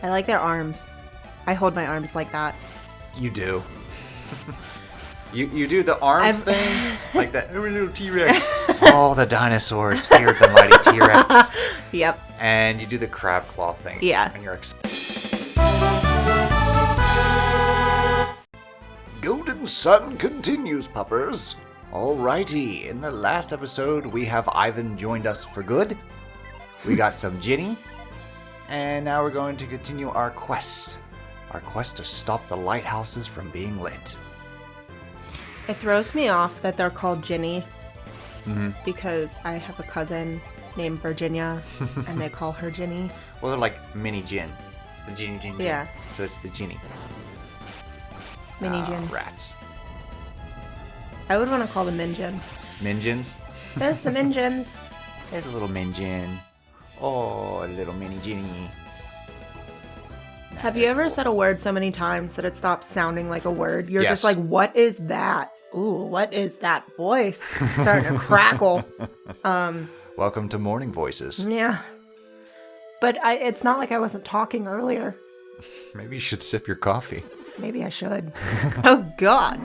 I like their arms. I hold my arms like that. You do. You do the arm thing like that. Every little T-Rex. All the dinosaurs feared the mighty T-Rex. Yep. And you do the crab claw thing. Yeah. And you're Golden Sun continues, puppers. Alrighty, in the last episode, we have Ivan joined us for good. We got some Ginny. And now we're going to continue our quest. Our quest to stop the lighthouses from being lit. It throws me off that they're called Ginny. Because I have a cousin named Virginia, and they call her Ginny. Well, they're like mini Gin. The Ginny Gin. Yeah. So it's the Ginny. Mini Gin. Rats. I would want to call them Minjin. Minjins? There's the Minjins. There's a little Minjin. Oh, a little mini Ginny. Have you ever said a word so many times that it stops sounding like a word? You're Yes. just like, what is that? Ooh, what is that voice? It's starting to crackle. Welcome to Morning Voices. Yeah. But it's not like I wasn't talking earlier. Maybe you should sip your coffee. Maybe I should. Oh, God.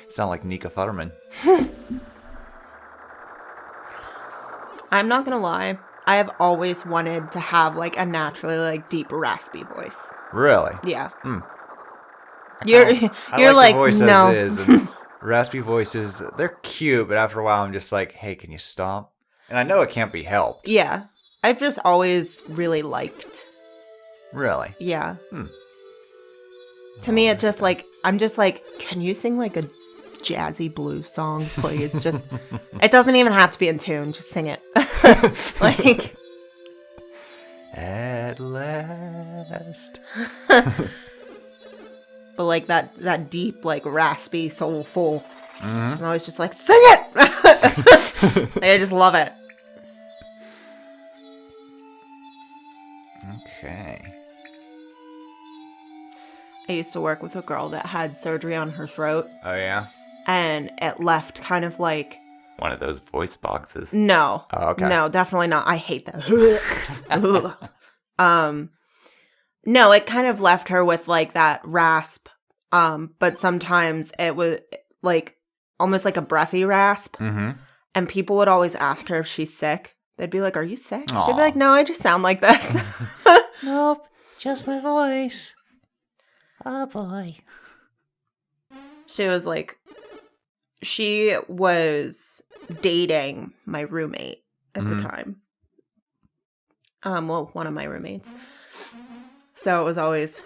Sound like Nika Futterman. I'm not going to lie. I have always wanted to have like a naturally like deep raspy voice. Really? Yeah. You're like the voice no. as is, and raspy voices, they're cute, but after a while I'm just like, hey, can you stop? And I know it can't be helped. Yeah. I've just always really liked. Really? Yeah. To me, it just like, I'm just like, can you sing like a jazzy blues song, please? Just, it doesn't even have to be in tune. Just sing it. Like. At last. But like that deep, like raspy, soulful. I'm always just like, sing it! I just love it. Okay. I used to work with a girl that had surgery on her throat, Oh, yeah? and it left kind of like, One of those voice boxes. no. Oh, okay. No, definitely not. I hate that. No, it kind of left her with like that rasp. But sometimes it was like almost like a breathy rasp. Mm-hmm. And people would always ask her if she's sick. They'd be like, "Are you sick?" Aw. She'd be like, "No, I just sound like this." Nope, just my voice. Oh, boy. She was dating my roommate at the time. Well, one of my roommates. So it was always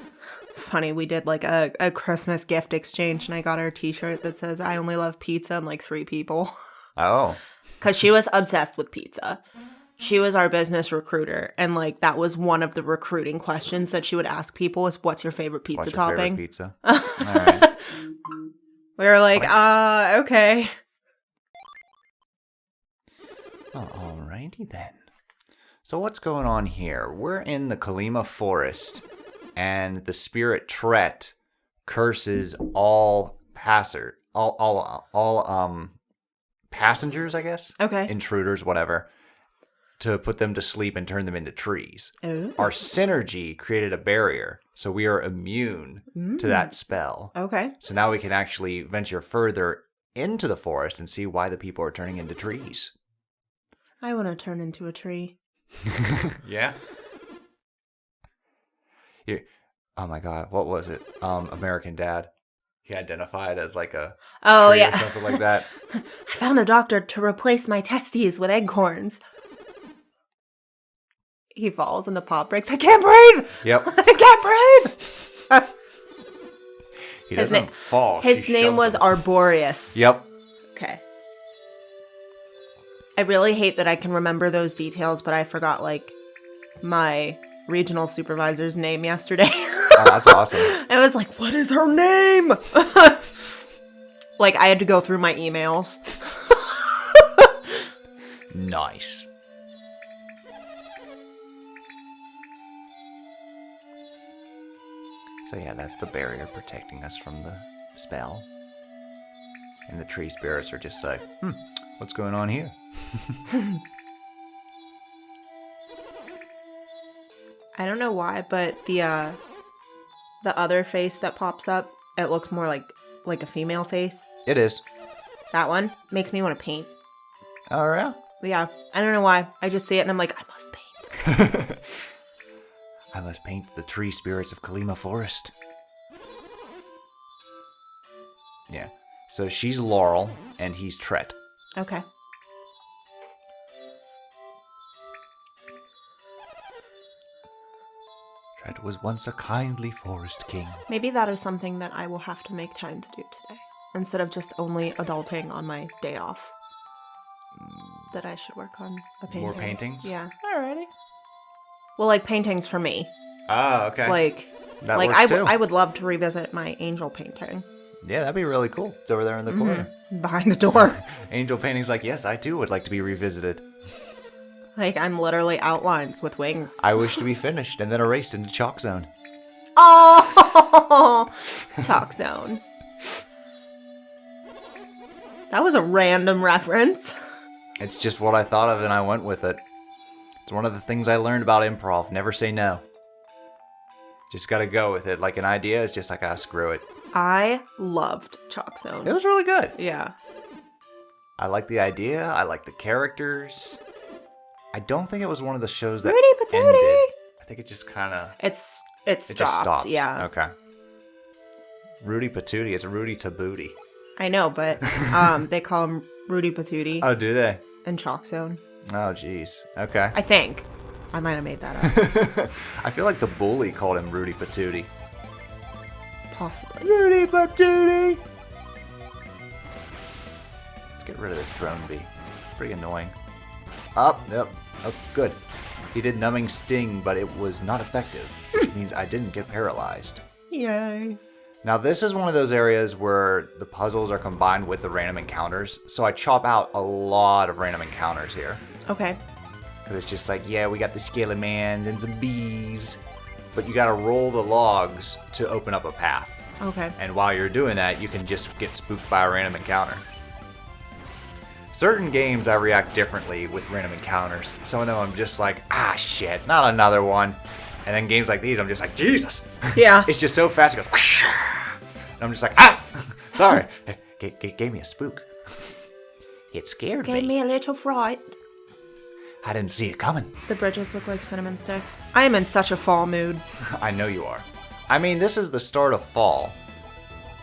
funny. We did like a Christmas gift exchange, and I got her a t-shirt that says, "I only love pizza and like 3 people." Oh. Because she was obsessed with pizza. She was our business recruiter, and like that was one of the recruiting questions that she would ask people is, "What's your favorite pizza What's your topping?" favorite pizza? All right. We were like, okay. Well, alrighty then. So what's going on here? We're in the Kolima Forest, and the spirit Tret curses all passengers, I guess. Okay. Intruders, whatever, to put them to sleep and turn them into trees. Ooh. Our synergy created a barrier, so we are immune to that spell. Okay. So now we can actually venture further into the forest and see why the people are turning into trees. I want to turn into a tree. Yeah. Here, oh my God, what was it? American Dad. He identified as like a tree or something like that. I found a doctor to replace my testes with acorns. He falls and the pot breaks. I can't breathe. Yep. I can't breathe. He doesn't fall. His she name shoves was him. Arboreus. Yep. Okay. I really hate that I can remember those details, but I forgot like my regional supervisor's name yesterday. Oh, that's awesome. I was like, what is her name? Like, I had to go through my emails. Nice. So yeah, that's the barrier protecting us from the spell. And the tree spirits are just like, what's going on here? I don't know why, but the other face that pops up, it looks more like a female face. It is. That one makes me want to paint. Oh, yeah? Yeah, I don't know why. I just see it and I'm like, I must paint. I must paint the tree spirits of Kolima Forest. Yeah. So she's Laurel, and he's Tret. Okay. Tret was once a kindly forest king. Maybe that is something that I will have to make time to do today. Instead of just only adulting on my day off. That I should work on a painting. More paintings? Yeah. Alrighty. Well, like paintings for me. Ah, okay. Like, that like works too. I would love to revisit my angel painting. Yeah, that'd be really cool. It's over there in the corner. Behind the door. Angel painting's like, yes, I too would like to be revisited. Like, I'm literally outlines with wings. I wish to be finished and then erased into Chalk Zone. Oh! Chalk Zone. That was a random reference. It's just what I thought of and I went with it. It's one of the things I learned about improv. Never say no. Just gotta go with it. Like an idea is just like, screw it. I loved Chalk Zone. It was really good. Yeah. I like the idea. I like the characters. I don't think it was one of the shows that Rudy Patootie. ended. I think it just kind of... It just stopped. Yeah. Okay. Rudy Patootie. It's Rudy Tabooty. I know, but they call him Rudy Patootie Oh, do they? in Chalk Zone. Oh, jeez. Okay. I think. I might have made that up. I feel like the bully called him Rudy Patootie. Possibly. Rudy Patootie! Let's get rid of this drone bee. It's pretty annoying. Yep. Oh, good. He did numbing sting, but it was not effective, which means I didn't get paralyzed. Yay. Now, this is one of those areas where the puzzles are combined with the random encounters, so I chop out a lot of random encounters here. Okay. Because it's just like, yeah, we got the scaly mans and some bees, but you gotta roll the logs to open up a path. Okay. And while you're doing that, you can just get spooked by a random encounter. Certain games I react differently with random encounters. Some of them I'm just like, shit, not another one. And then games like these, I'm just like, Jesus! Yeah. It's just so fast, it goes, whoosh! And I'm just like, sorry. It gave me a spook. It scared Gave me a little fright. I didn't see it coming. The bridges look like cinnamon sticks. I am in such a fall mood. I know you are. I mean, this is the start of fall.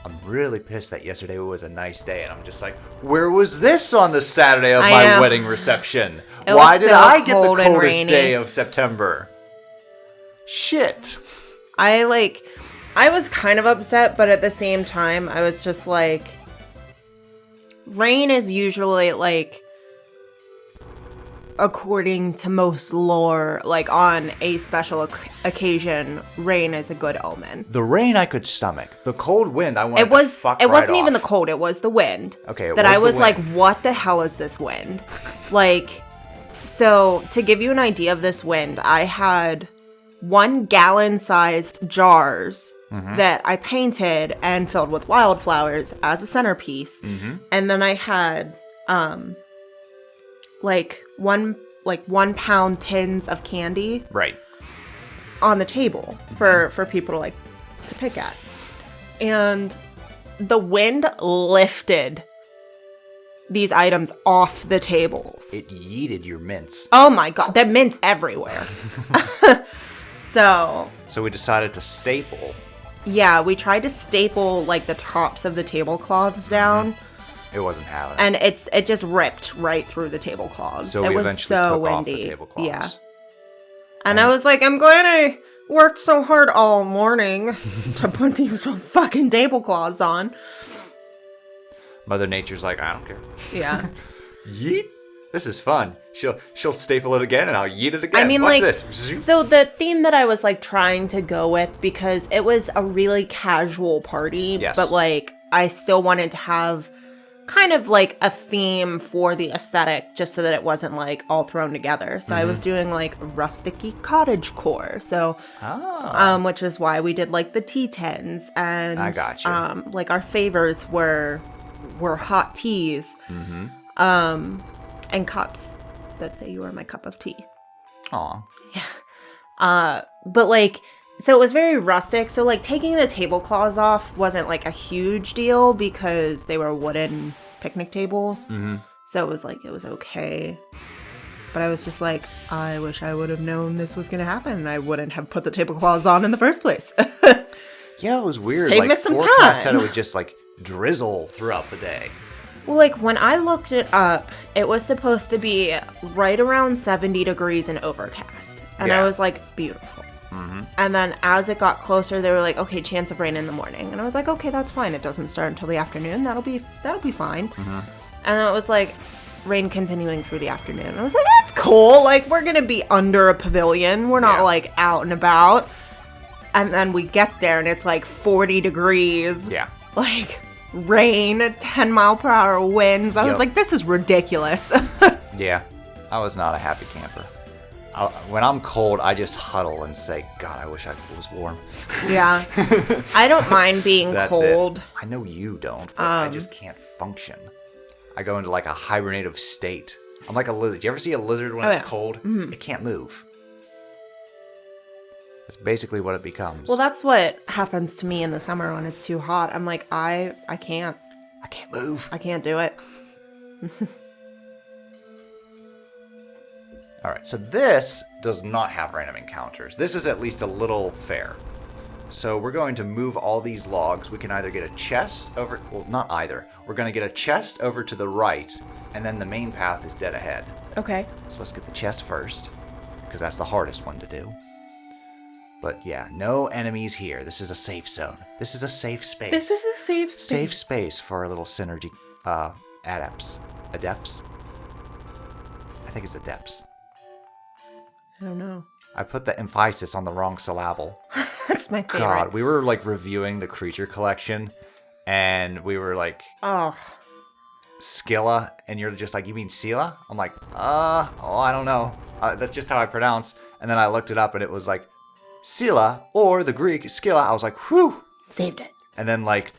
I'm really pissed that yesterday was a nice day, and I'm just like, where was this on the Saturday of my wedding reception? Why did I get the coldest day of September? Shit. I was kind of upset, but at the same time, I was just like, rain is usually like, according to most lore, like on a special occasion, rain is a good omen. The rain I could stomach. The cold wind I wanted It was. to fuck It right wasn't off. even the cold. It was the wind. Okay. That I was like, what the hell is this wind? Like, so to give you an idea of this wind, I had 1 gallon sized jars that I painted and filled with wildflowers as a centerpiece, and then I had like 1 pound tins of candy right on the table for people to pick at. And the wind lifted these items off the tables. It yeeted your mints. Oh my god, that mint's everywhere. So we decided to staple. Yeah, we tried to staple like the tops of the tablecloths down. It wasn't having it. And it just ripped right through the tablecloths. So it we was eventually so took windy. off the tablecloths. Yeah. And I was like, I'm glad I worked so hard all morning to put these fucking tablecloths on. Mother Nature's like, I don't care. Yeah. Yeet. This is fun. She'll staple it again and I'll yeet it again. I mean, Watch like, this. So the theme that I was like trying to go with, because it was a really casual party, Yes. but like I still wanted to have kind of like a theme for the aesthetic, just so that it wasn't like all thrown together. So I was doing like rusticy cottage-core. So, which is why we did like the T10s, and I got you. like our favors were hot teas, and cups that say you are my cup of tea. Aw. But like, so it was very rustic. So like taking the tablecloths off wasn't like a huge deal because they were wooden picnic tables. Mm-hmm. So it was okay. But I was just like, I wish I would have known this was going to happen and I wouldn't have put the tablecloths on in the first place. Yeah, it was weird. Save like, us some forecast time. said it would just like drizzle throughout the day. Well, like when I looked it up, it was supposed to be right around 70 degrees and overcast. And I Yeah. was like, beautiful. Mm-hmm. And then as it got closer, they were like, okay, chance of rain in the morning. And I was like, okay, that's fine. It doesn't start until the afternoon. That'll be fine. Mm-hmm. And then it was like rain continuing through the afternoon. And I was like, that's cool. Like we're going to be under a pavilion. We're not like out and about. And then we get there and it's like 40 degrees. Yeah. Like rain, 10-mile-per-hour winds. I was like, this is ridiculous. Yeah. I was not a happy camper. When I'm cold, I just huddle and say, God, I wish I was warm. Yeah. I don't mind being That's cold. it. I know you don't, but I just can't function. I go into like a hibernative state. I'm like a lizard. Do you ever see a lizard when it's cold? Mm-hmm. It can't move. That's basically what it becomes. Well, that's what happens to me in the summer when it's too hot. I'm like, I can't. I can't move. I can't do it. All right, so this does not have random encounters. This is at least a little fair. So we're going to move all these logs. We can either get a chest over, well, not either. We're going to get a chest over to the right, and then the main path is dead ahead. Okay. So let's get the chest first, because that's the hardest one to do. But yeah, no enemies here. This is a safe zone. This is a safe space. This is a safe space. Safe space for our little synergy adepts. Adepts? I think it's adepts. I don't know. I put the emphasis on the wrong syllable. That's my favorite. God, we were like reviewing the creature collection, and we were like, Skilla, and you're just like, you mean Sela? I'm like, I don't know. That's just how I pronounce. And then I looked it up, and it was like, Sela, or the Greek, Skilla. I was like, whew. Saved it. And then like,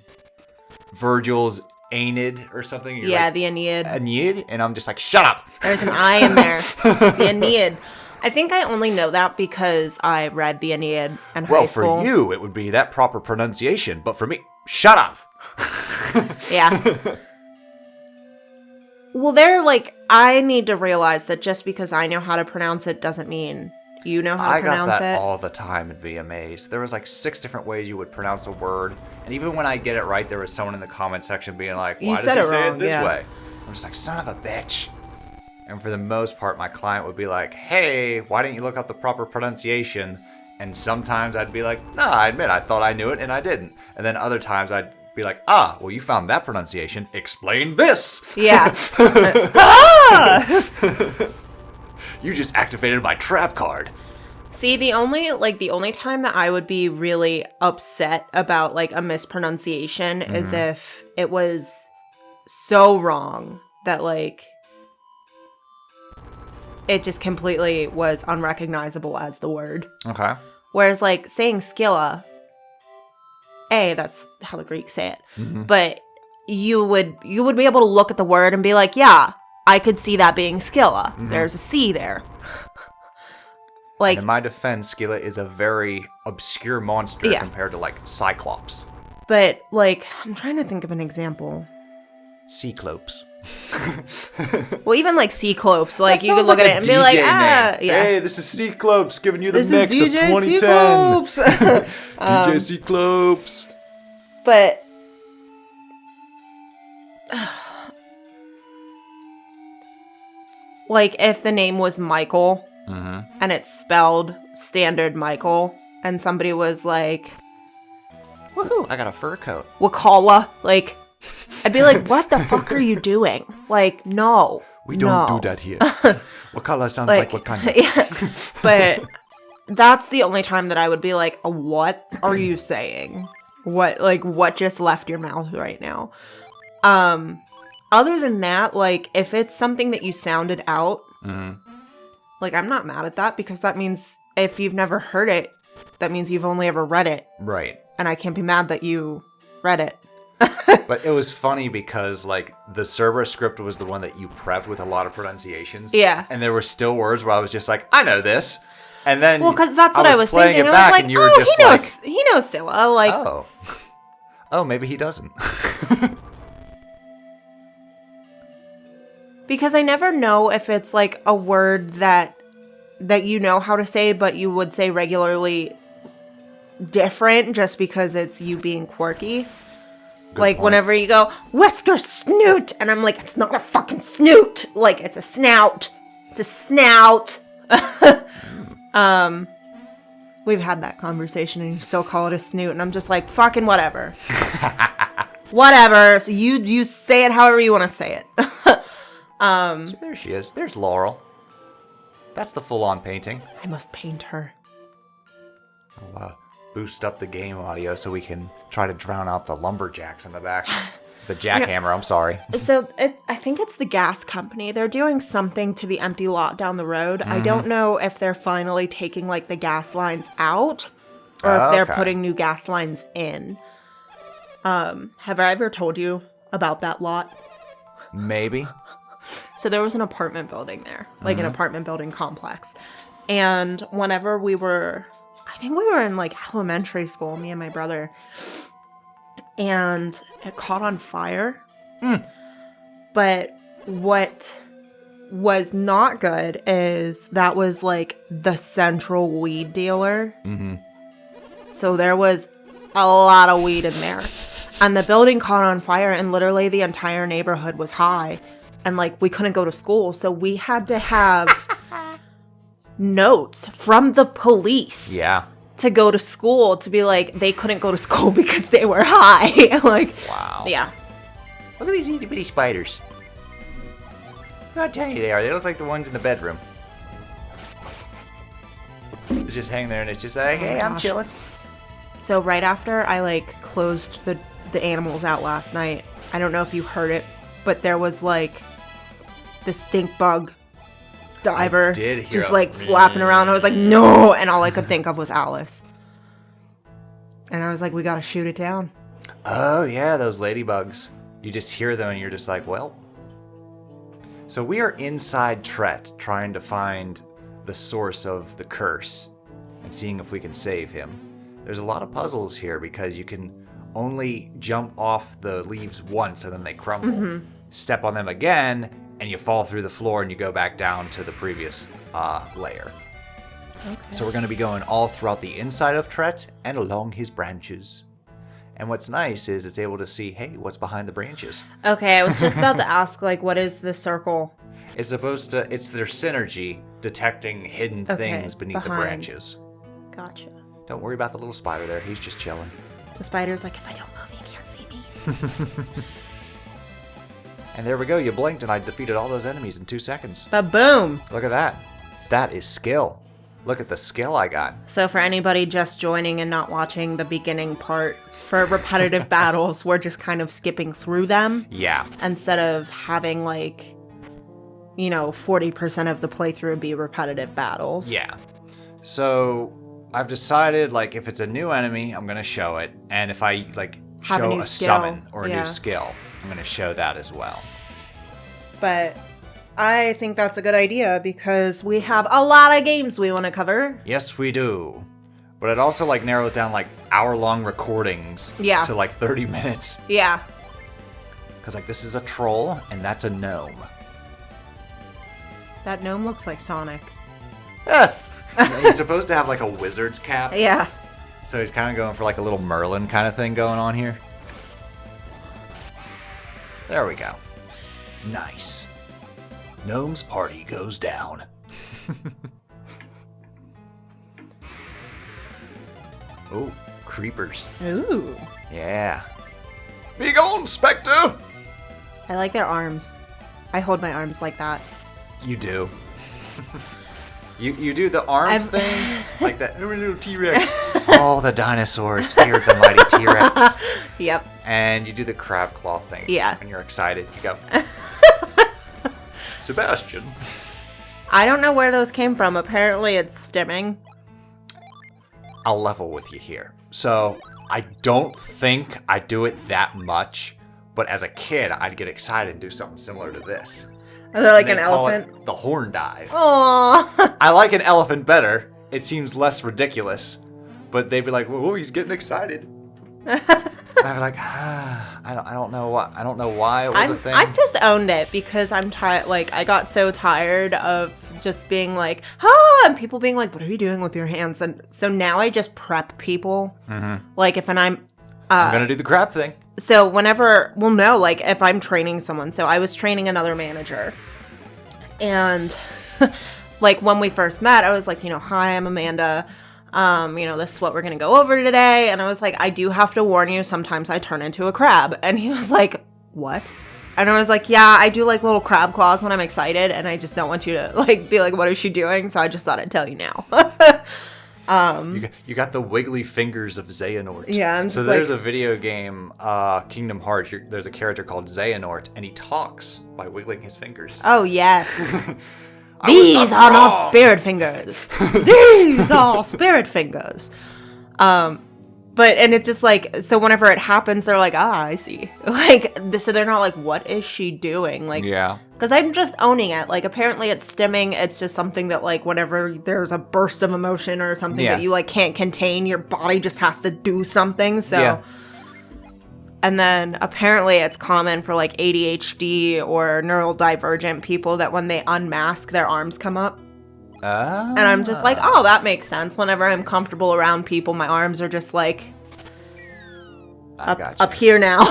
Virgil's Aeneid or something. You're like, the Aeneid. Aeneid? And I'm just like, shut up. There's an I in there. The Aeneid. I think I only know that because I read the Aeneid in high school. Well, for you, it would be that proper pronunciation. But for me, shut up. Yeah. Well, they're like, I need to realize that just because I know how to pronounce it doesn't mean you know how to pronounce it. I got that all the time at VMAs. There was like 6 different ways you would pronounce a word. And even when I get it right, there was someone in the comment section being like, why does he say it this way? I'm just like, son of a bitch. And for the most part, my client would be like, hey, why didn't you look up the proper pronunciation? And sometimes I'd be like, nah, I admit I thought I knew it and I didn't. And then other times I'd be like, well, you found that pronunciation. Explain this. Yeah. You just activated my trap card. See, the only time that I would be really upset about like a mispronunciation is if it was so wrong that like it just completely was unrecognizable as the word. Okay. Whereas like saying Skilla, that's how the Greeks say it. Mm-hmm. But you would be able to look at the word and be like, yeah, I could see that being Skilla. Mm-hmm. There's a C there. Like, and in my defense, Skilla is a very obscure monster compared to like Cyclops. But like, I'm trying to think of an example. Cyclops. Well, even like Cyclops, like you could look at it and be like, yeah. Hey, this is Cyclops giving you the this mix is of DJ 2010. Cyclops. DJ Cyclops. But like if the name was Michael and it's spelled standard Michael and somebody was like, woohoo, I got a fur coat. Wakala, like, I'd be like, what the fuck are you doing? Like, no. We don't do that here. Wakala sounds like Wakanda. Yeah. But that's the only time that I would be like, what are you saying? What just left your mouth right now? Other than that, like, if it's something that you sounded out, like, I'm not mad at that because that means if you've never heard it, that means you've only ever read it. Right. And I can't be mad that you read it. But it was funny because, like, the Cerberus script was the one that you prepped with a lot of pronunciations. Yeah. And there were still words where I was just like, I know this. And then well, because that's what I was playing thinking. it I back was like, and you were oh, just he knows Scylla. Like, oh, maybe he doesn't. because I never know if it's like a word that you know how to say, but you would say regularly different just because it's you being quirky. Good like point. Whenever you go, whisker snoot, and I'm like, it's not a fucking snoot. Like, it's a snout. It's a snout. We've had that conversation and you still call it a snoot, and I'm just like, fucking whatever. Whatever. So you say it however you want to say it. So there she is. There's Laurel. That's the full-on painting. I must paint her. I'll boost up the game audio so we can try to drown out the lumberjacks in the back. The jackhammer, I'm sorry. So I think it's the gas company. They're doing something to the empty lot down the road. I don't know if they're finally taking like the gas lines out or if they're putting new gas lines in. Have I ever told you about that lot? Maybe. So there was an apartment building there, like an apartment building complex. And whenever I think we were in like elementary school, me and my brother, and it caught on fire. But what was not good is that was like the central weed dealer. So there was a lot of weed in there. And the building caught on fire, and literally the entire neighborhood was high. And like, we couldn't go to school. So we had to have notes from the police. Yeah. To go to school, to be like, they couldn't go to school because they were high. Like, wow. Yeah. Look at these itty bitty spiders. How tiny they are. They look like the ones in the bedroom. They just hang there and it's just like, hey, I'm chilling. So right after I like closed the animals out last night, I don't know if you heard it, but there was like the stink bug diver just like flapping around. I was like, no, and all I could think of was Alice. And I was like, we gotta shoot it down. Oh yeah, those ladybugs. You just hear them and you're just like, well. So we are inside Tret trying to find the source of the curse and seeing if we can save him. There's a lot of puzzles here because you can only jump off the leaves once and then they crumble. Step on them again and you fall through the floor and you go back down to the previous layer. Okay. So we're going to be going all throughout the inside of Tret and along his branches. And what's nice is it's able to see, hey, what's behind the branches. Okay, I was just about to ask, like, what is the circle? It's their synergy detecting hidden things beneath the branches. Gotcha. Don't worry about the little spider there. He's just chilling. The spider's like, if I don't move, you can't see me. And there we go. You blinked and I defeated all those enemies in 2 seconds. Ba-boom. Look at that. That is skill. Look at the skill I got. So for anybody just joining and not watching the beginning part, for repetitive battles, we're just kind of skipping through them. Yeah. Instead of having, like, 40% of the playthrough be repetitive battles. Yeah. So I've decided, like, if it's a new enemy, I'm going to show it. And if I, like, show a summon or a new skill, I'm going to show that as well. But I think that's a good idea because we have a lot of games we want to cover. Yes, we do. But it also, like, narrows down, like, hour-long recordings to, like, 30 minutes. Yeah. Because, like, this is a troll, and that's a gnome. That gnome looks like Sonic. He's supposed to have, like, a wizard's cap. Yeah. So he's kind of going for, like, a little Merlin kind of thing going on here. There we go. Nice. Gnome's party goes down. Oh, creepers. Ooh. Yeah. Be gone, Spectre! I like their arms. I hold my arms like that. You do. You do the arm thing, like that little T-Rex. All the dinosaurs feared the mighty T-Rex. Yep. And you do the crab claw thing. Yeah. When you're excited, you go, Sebastian. I don't know where those came from. Apparently it's stimming. I'll level with you here. So, I don't think I do it that much, but as a kid, I'd get excited and do something similar to this. Are they like an elephant? The horn dive. Aww. I like an elephant better, it seems less ridiculous. But they'd be like, "Whoa, he's getting excited." And I'd be like, I don't know why it was a thing. I've just owned it because I'm tired. Like, I got so tired of just being like, and people being like, "What are you doing with your hands?" And so now I just prep people. Like, I'm gonna do the crab thing. So whenever, like if I'm training someone, so I was training another manager, and like when we first met, I was like, "Hi, I'm Amanda. This is what we're going to go over today." And I was like, "I do have to warn you, sometimes I turn into a crab." And he was like, "What?" And I was like, "Yeah, I do like little crab claws when I'm excited, and I just don't want you to like be like, what is she doing?" So I just thought I'd tell you now. You got the wiggly fingers of Xehanort. Yeah, I'm so just there's a video game, Kingdom Hearts. There's a character called Xehanort, and he talks by wiggling his fingers. Oh, yes. These are not spirit fingers. These are spirit fingers. And it just like, so whenever it happens, they're like, I see. Like, so they're not like, what is she doing? Like, yeah. Because I'm just owning it. Like, apparently it's stimming. It's just something that, like, whenever there's a burst of emotion or something that you, like, can't contain, your body just has to do something. So. Yeah. And then apparently it's common for, like, ADHD or neurodivergent people that when they unmask, their arms come up. And I'm just like, oh, that makes sense. Whenever I'm comfortable around people, my arms are just like up here now.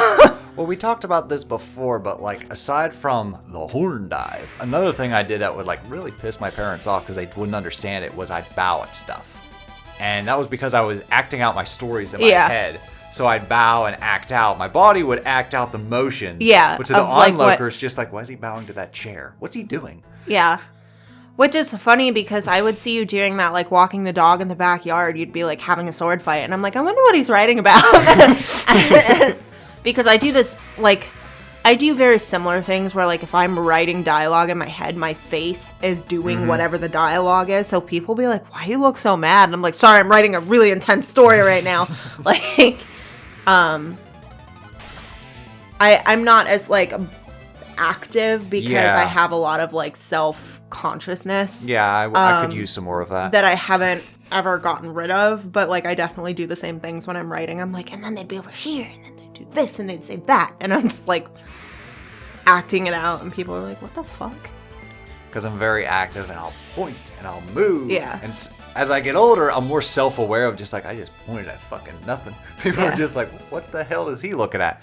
Well, we talked about this before, but like aside from the horn dive, another thing I did that would like really piss my parents off because they wouldn't understand it was I'd bow at stuff. And that was because I was acting out my stories in my head. So I'd bow and act out. My body would act out the motions. Yeah. But to the onlookers, just like, why is he bowing to that chair? What's he doing? Yeah. Which is funny because I would see you doing that, like walking the dog in the backyard. You'd be like having a sword fight. And I'm like, I wonder what he's writing about. Because I do this, like, I do very similar things where, like, if I'm writing dialogue in my head, my face is doing whatever the dialogue is. So people be like, why you look so mad? And I'm like, sorry, I'm writing a really intense story right now. Like, I'm not as, like, active because I have a lot of like self-consciousness. Yeah, I could use some more of that. That I haven't ever gotten rid of, but like I definitely do the same things when I'm writing. I'm like, and then they'd be over here, and then they'd do this, and they'd say that, and I'm just like acting it out, and people are like, what the fuck? Because I'm very active, and I'll point, and I'll move. Yeah. And as I get older, I'm more self-aware of just like, I just pointed at fucking nothing. People are just like, what the hell is he looking at?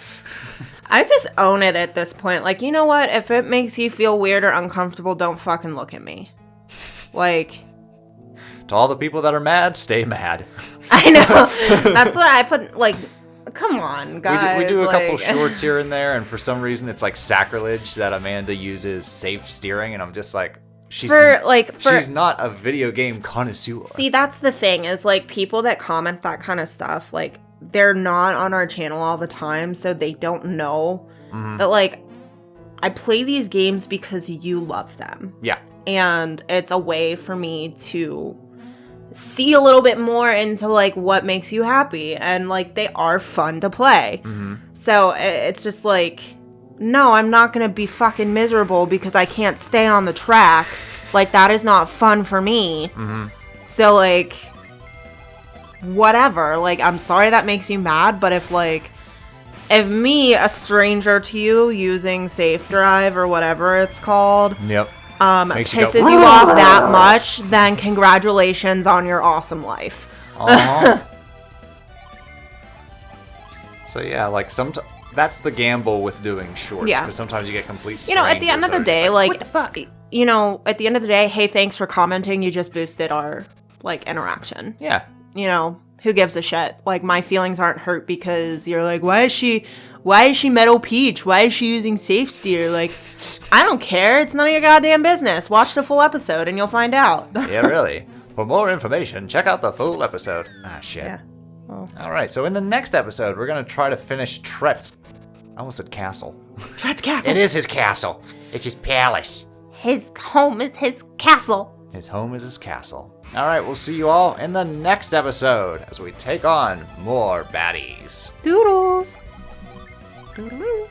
I just own it at this point. Like, you know what? If it makes you feel weird or uncomfortable, don't fucking look at me. Like... To all the people that are mad, stay mad. I know. That's what I put, like... Come on, guys. We do a couple shorts here and there, and for some reason it's like sacrilege that Amanda uses safe steering, and I'm just like... She's not a video game connoisseur. See, that's the thing, is like people that comment that kind of stuff, like they're not on our channel all the time, so they don't know that like I play these games because you love them. Yeah. And it's a way for me to see a little bit more into like what makes you happy, and like they are fun to play. So it's just like, no, I'm not gonna be fucking miserable because I can't stay on the track. Like, that is not fun for me. So, like, whatever. Like, I'm sorry that makes you mad, but if me, a stranger to you, using Safe Drive or whatever it's called, pisses you off that much, then congratulations on your awesome life. So, yeah, like, that's the gamble with doing shorts. Yeah. Because sometimes you get complete strangers. You know, at the end of the day, like, what the fuck? You know, at the end of the day, hey, thanks for commenting. You just boosted our, like, interaction. Yeah. You know, who gives a shit? Like, my feelings aren't hurt because you're like, why is she Meadow Peach? Why is she using Safe Steer? Like, I don't care. It's none of your goddamn business. Watch the full episode and you'll find out. Yeah, really. For more information, check out the full episode. Ah, shit. Yeah. Oh. All right, so in the next episode, we're going to try to finish Tret's... I almost said castle. Tret's castle. It is his castle. It's his palace. His home is his castle. His home is his castle. All right, we'll see you all in the next episode as we take on more baddies. Doodles. Doodaloo.